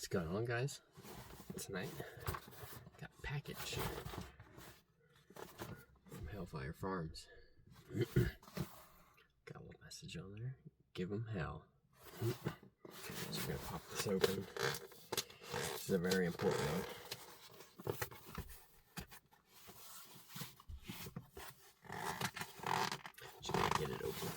What's going on, guys? Tonight, got a package from Hellfire Farms. Got a little message on there. Give them hell. So we're gonna pop this open. This is a very important one. Just gonna get it open.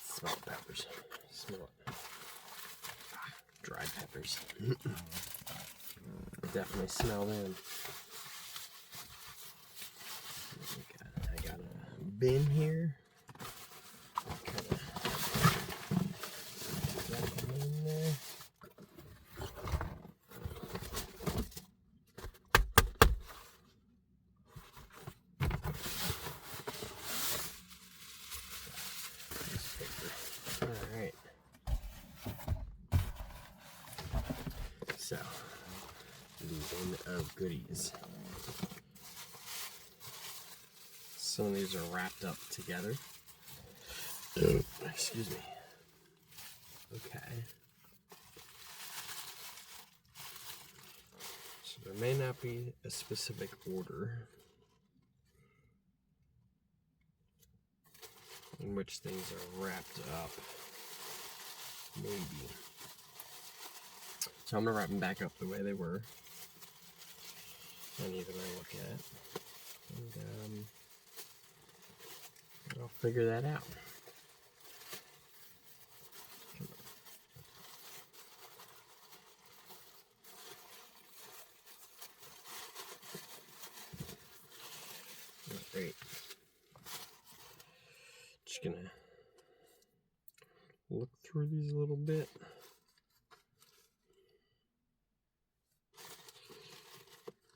Smell the peppers. Smell it. Dried peppers. Definitely smell them. I got a bin here. In there. Alright. So, the bin of goodies. Some of these are wrapped up together. Excuse me. Okay. So there may not be a specific order in which things are wrapped up. Maybe. So I'm going to wrap them back up the way they were. Any that I look at. And I'll figure that out. Great. Just gonna look through these a little bit.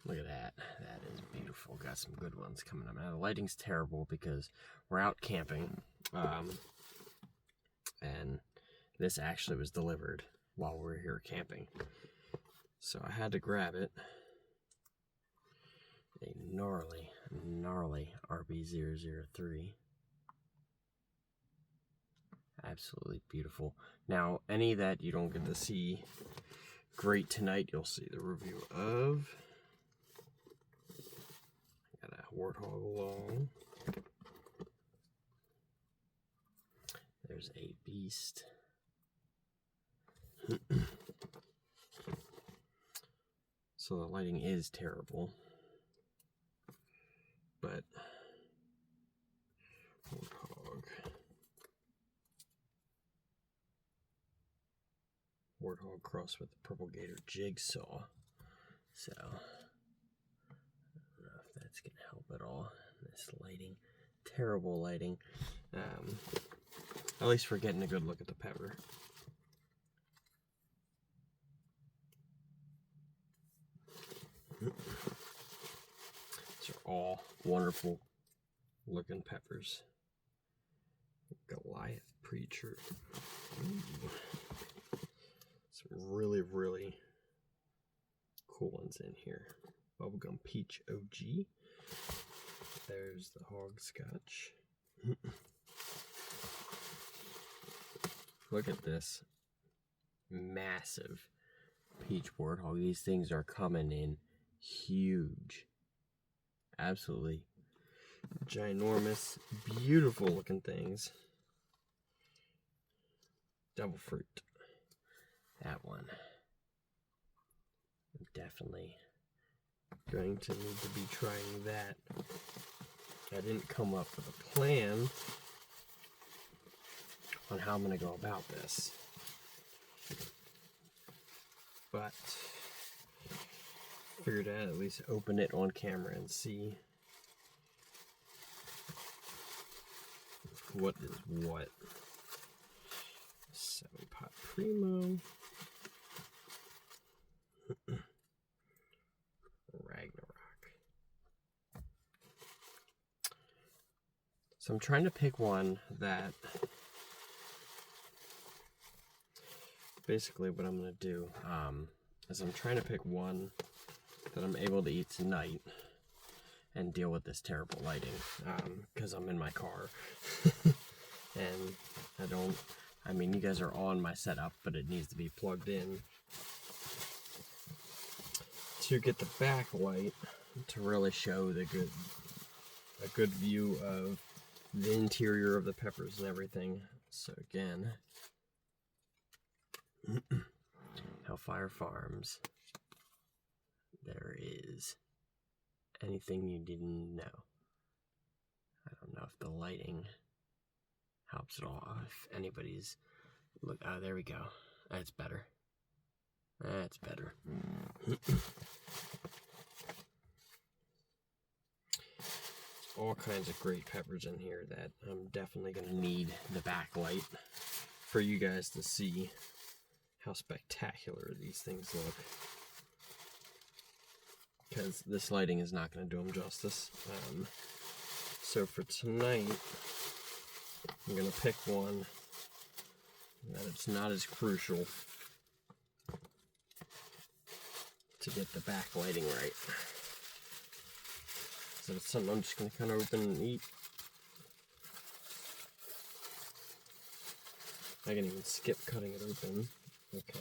Look at that. That is beautiful. Got some good ones coming up. Now the lighting's terrible because we're out camping. And this actually was delivered while we were here camping. So I had to grab it. A gnarly RB003. Absolutely beautiful. Now, any that you don't get to see great tonight, you'll see the review of. I got a Warthog Long. There's a Beast. So the lighting is terrible. But Warthog crossed with the Purple Gator Jigsaw. So I don't know if that's gonna help at all. This lighting, terrible lighting. At least we're getting a good look at the pepper. These are all wonderful looking peppers. Goliath Preacher. Ooh. Some really cool ones in here. Bubblegum Peach OG. There's the Hogscotch. Look at this massive peach warthog. These things are coming in huge. Absolutely ginormous, beautiful looking things. Devil Fruit. That one. I'm definitely going to need to be trying that. I didn't come up with a plan on how I'm going to go about this. But figured I'd at least open it on camera and see what is what. 7-pot Primo. Ragnarok. So I'm trying to pick one that, basically what I'm going to do is I'm trying to pick one that I'm able to eat tonight and deal with this terrible lighting, because I'm in my car. And I mean, you guys are on my setup, but it needs to be plugged in to get the backlight to really show a good view of the interior of the peppers and everything. So again, Hellfire Farms. There is anything you didn't know. I don't know if the lighting helps at all. If anybody's look, oh, there we go. That's better. That's better. All kinds of great peppers in here that I'm definitely going to need the backlight for you guys to see how spectacular these things look. Because this lighting is not going to do them justice. So for tonight, I'm going to pick one that it's not as crucial to get the backlighting right. So it's something I'm just going to kind of open and eat. I can even skip cutting it open.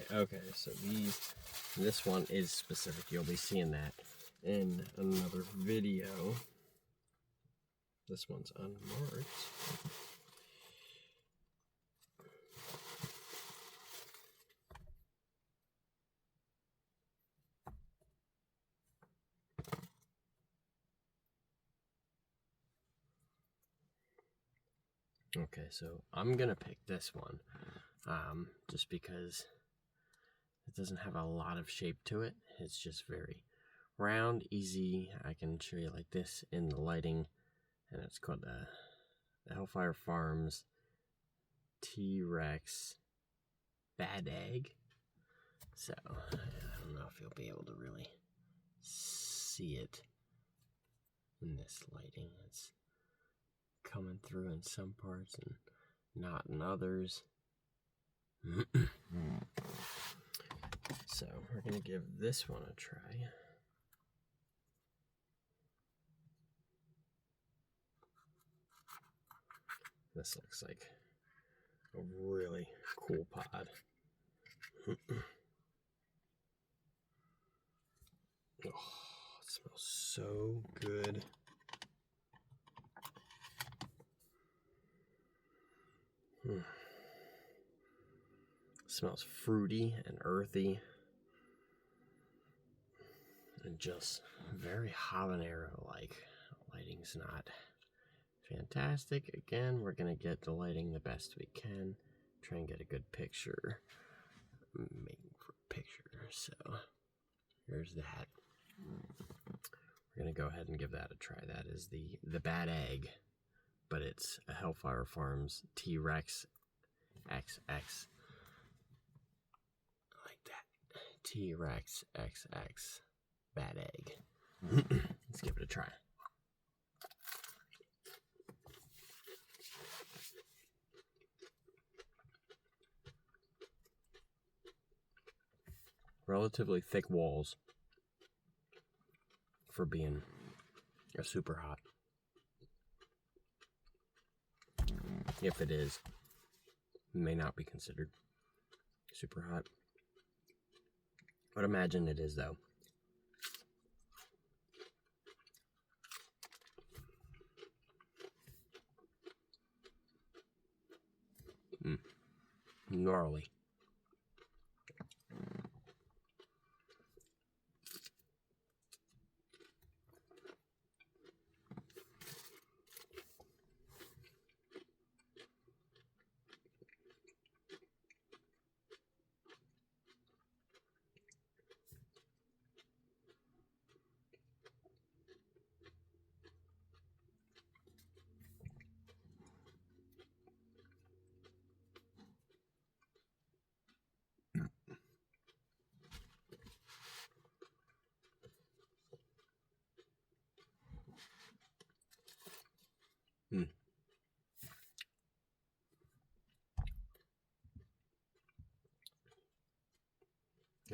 Okay, so this one is specific. You'll be seeing that in another video. This one's unmarked. Okay, so I'm gonna pick this one, just because it doesn't have a lot of shape to it. It's just very round, easy. I can show you like this in the lighting, and it's called the Hellfire Farms T-Rex Bad Egg. So I don't know if you'll be able to really see it in this lighting. It's coming through in some parts and not in others. So we're gonna give this one a try. This looks like a really cool pod. Oh, it smells so good. Smells fruity and earthy, and just very habanero-like. Lighting's not fantastic. Again, we're gonna get the lighting the best we can. Try and get a good picture. Making for a picture. So here's that. We're gonna go ahead and give that a try. That is the Bad Egg, but it's a Hellfire Farms T-Rex XX. T-Rex XX Bad Egg. Let's give it a try. Relatively thick walls for being a super hot. If it is, may not be considered super hot. But imagine it is, though. Gnarly.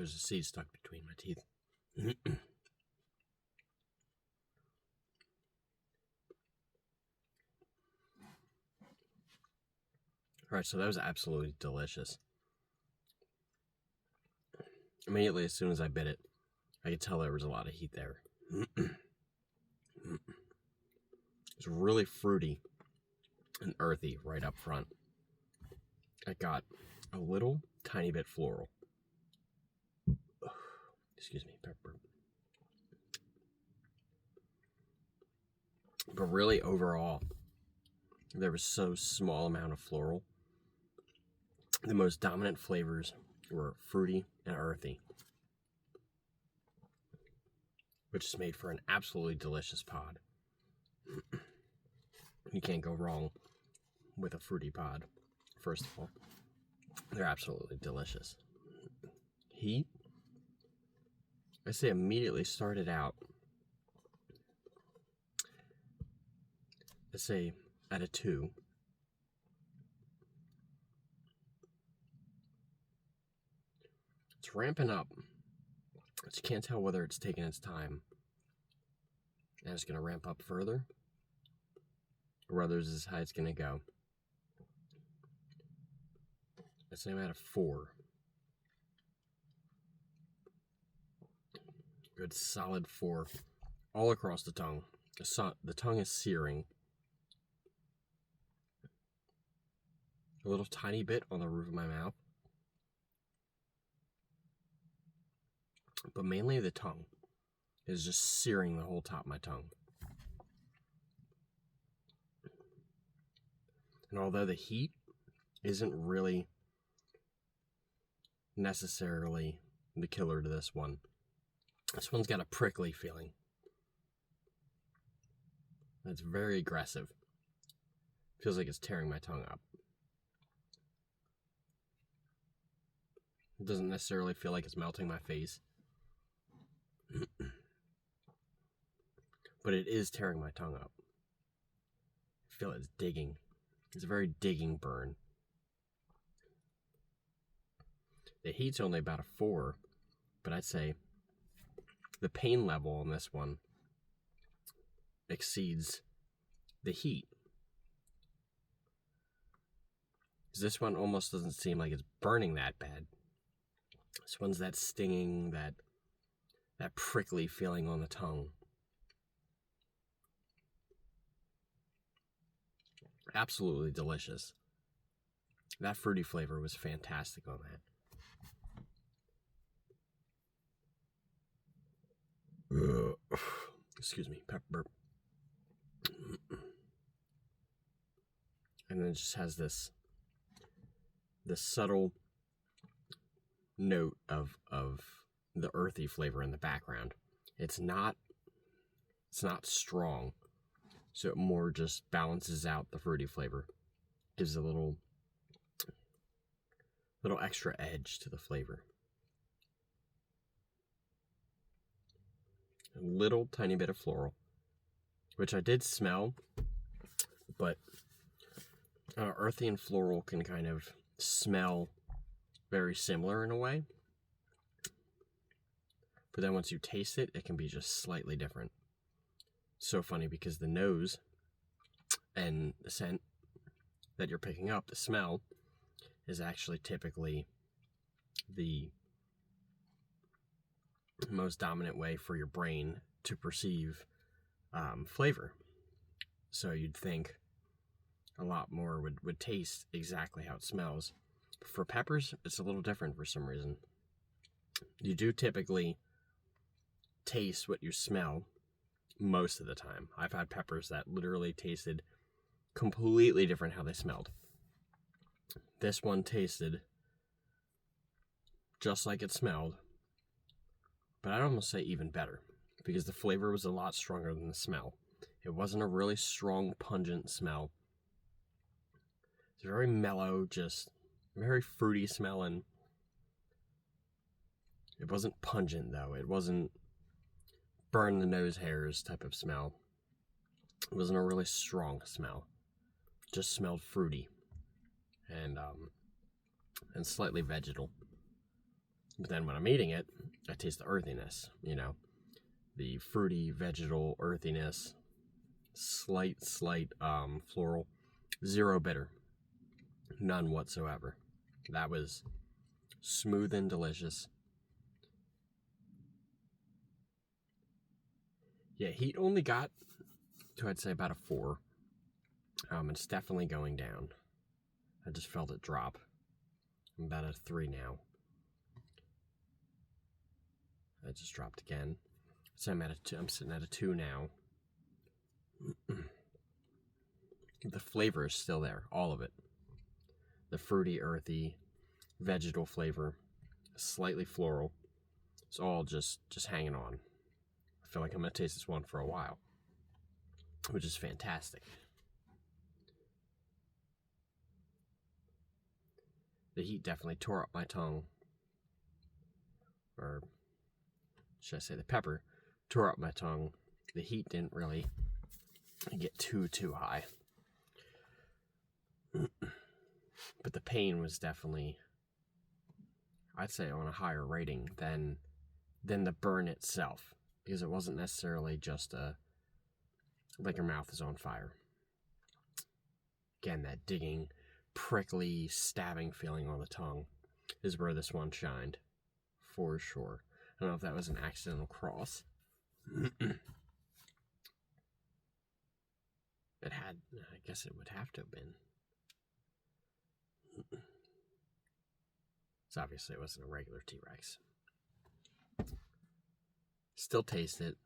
There's a seed stuck between my teeth. Alright, so that was absolutely delicious. Immediately, as soon as I bit it, I could tell there was a lot of heat there. It's really fruity and earthy right up front. I got a little tiny bit floral. Excuse me, pepper. But really, overall, there was so small amount of floral. The most dominant flavors were fruity and earthy, which is made for an absolutely delicious pod. You can't go wrong with a fruity pod, first of all. They're absolutely delicious. Heat, I say immediately started out, let's say at a 2. It's ramping up. But you can't tell whether it's taking its time and it's going to ramp up further, or whether this is how it's going to go. Let's say I'm at a 4. Good solid 4 all across the tongue. The tongue is searing. A little tiny bit on the roof of my mouth. But mainly the tongue is just searing the whole top of my tongue. And although the heat isn't really necessarily the killer to this one's got a prickly feeling. It's very aggressive. Feels like it's tearing my tongue up. It doesn't necessarily feel like it's melting my face. But it is tearing my tongue up. I feel it's digging. It's a very digging burn. The heat's only about a 4, but I'd say the pain level on this one exceeds the heat. Because this one almost doesn't seem like it's burning that bad. This one's that stinging, that prickly feeling on the tongue. Absolutely delicious. That fruity flavor was fantastic on that. Excuse me, pepper burp. And then it just has this subtle note of the earthy flavor in the background. It's not strong, so it more just balances out the fruity flavor. Gives a little extra edge to the flavor. A little tiny bit of floral, which I did smell, but earthy and floral can kind of smell very similar in a way. But then once you taste it, it can be just slightly different. So funny, because the nose and the scent that you're picking up, the smell, is actually typically the most dominant way for your brain to perceive flavor. So you'd think a lot more would taste exactly how it smells. For peppers, it's a little different for some reason. You do typically taste what you smell most of the time. I've had peppers that literally tasted completely different how they smelled. This one tasted just like it smelled, but I'd almost say even better, because the flavor was a lot stronger than the smell. It wasn't a really strong, pungent smell. It's very mellow, just very fruity smelling. It wasn't pungent, though. It wasn't burn the nose hairs type of smell. It wasn't a really strong smell. It just smelled fruity and slightly vegetal. But then when I'm eating it, I taste the earthiness, you know, the fruity vegetal earthiness, slight floral, zero bitter, none whatsoever. That was smooth and delicious. Yeah, heat only got to, I'd say, about a 4. It's definitely going down. I just felt it drop. I'm about at a 3 now. I just dropped again. So I'm sitting at a 2 now. The flavor is still there, all of it. The fruity, earthy, vegetal flavor, slightly floral. It's all just hanging on. I feel like I'm gonna taste this one for a while, which is fantastic. The heat definitely tore up my tongue, or should I say the pepper tore up my tongue. The heat didn't really get too high. But the pain was definitely, I'd say, on a higher rating than the burn itself, because it wasn't necessarily just like your mouth is on fire. Again, that digging, prickly, stabbing feeling on the tongue is where this one shined, for sure. I don't know if that was an accidental cross. It had, I guess it would have to have been. So obviously it wasn't a regular T-Rex. Still taste it.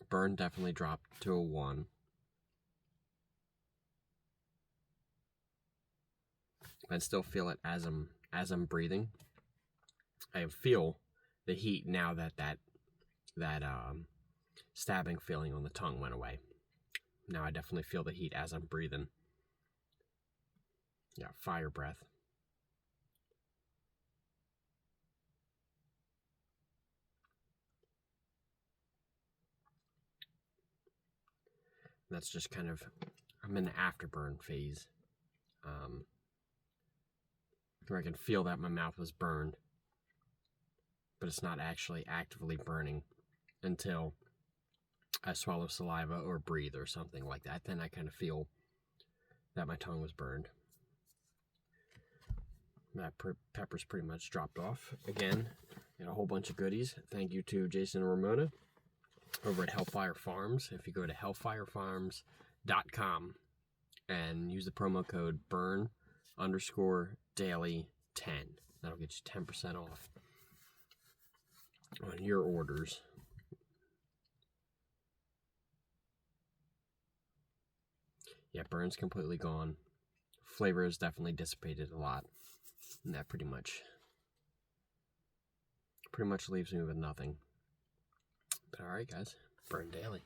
Burn definitely dropped to a 1. I still feel it as I'm breathing. I feel the heat now that stabbing feeling on the tongue went away. Now I definitely feel the heat as I'm breathing. Yeah, fire breath. That's just kind of, I'm in the afterburn phase. Where I can feel that my mouth was burned, but it's not actually actively burning until I swallow saliva or breathe or something like that. Then I kind of feel that my tongue was burned. That pepper's pretty much dropped off. Again, got a whole bunch of goodies. Thank you to Jason and Ramona over at Hellfire Farms. If you go to hellfirefarms.com and use the promo code burn_daily10, that'll get you 10% off on your orders. Yeah, burn's completely gone. Flavor has definitely dissipated a lot. And that pretty much leaves me with nothing. But alright guys, burn daily.